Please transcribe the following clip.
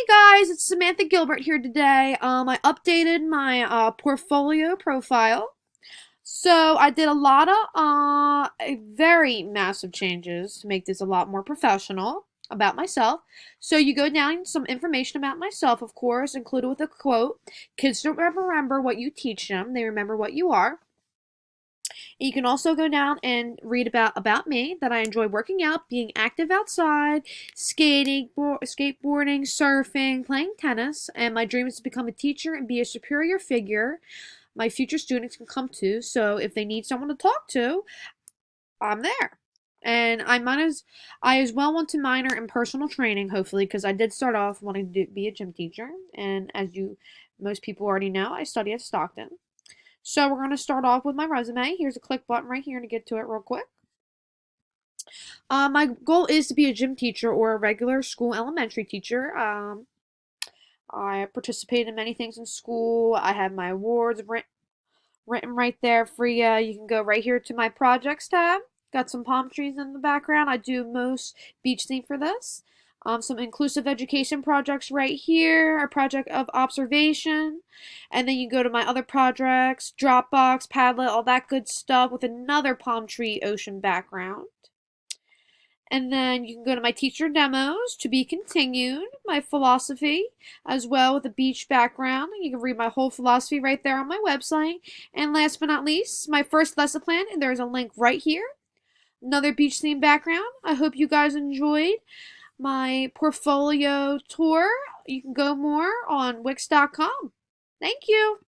Guys, it's Samantha Gilbert here today. I updated my portfolio profile. So I did a lot of very massive changes to make this a lot more professional about myself. So you go down some information about myself, of course, included with a quote. Kids don't remember what you teach them; they remember what you are. You can also go down and read about me that I enjoy working out, being active outside, skateboarding, surfing, playing tennis, and my dream is to become a teacher and be a superior figure my future students can come to. So if they need someone to talk to, I'm there. And I as well want to minor in personal training, hopefully, because I did start off wanting to be a gym teacher, and as you most people already know, I study at Stockton. So we're going to start off with my resume. Here's a click button right here to get to it real quick. My goal is to be a gym teacher or a regular school elementary teacher. I participate in many things in school. I have my awards written right there for you. You can go right here to my projects tab. Got some palm trees in the background. I do most beach theme for this. Some inclusive education projects right here, a project of observation, and then you go to my other projects, Dropbox, Padlet, all that good stuff with another palm tree ocean background. And then you can go to my teacher demos to be continued, my philosophy as well with a beach background. You can read my whole philosophy right there on my website. And last but not least, my first lesson plan, and there's a link right here. Another beach theme background. I hope you guys enjoyed my portfolio tour. You can go more on Wix.com. Thank you.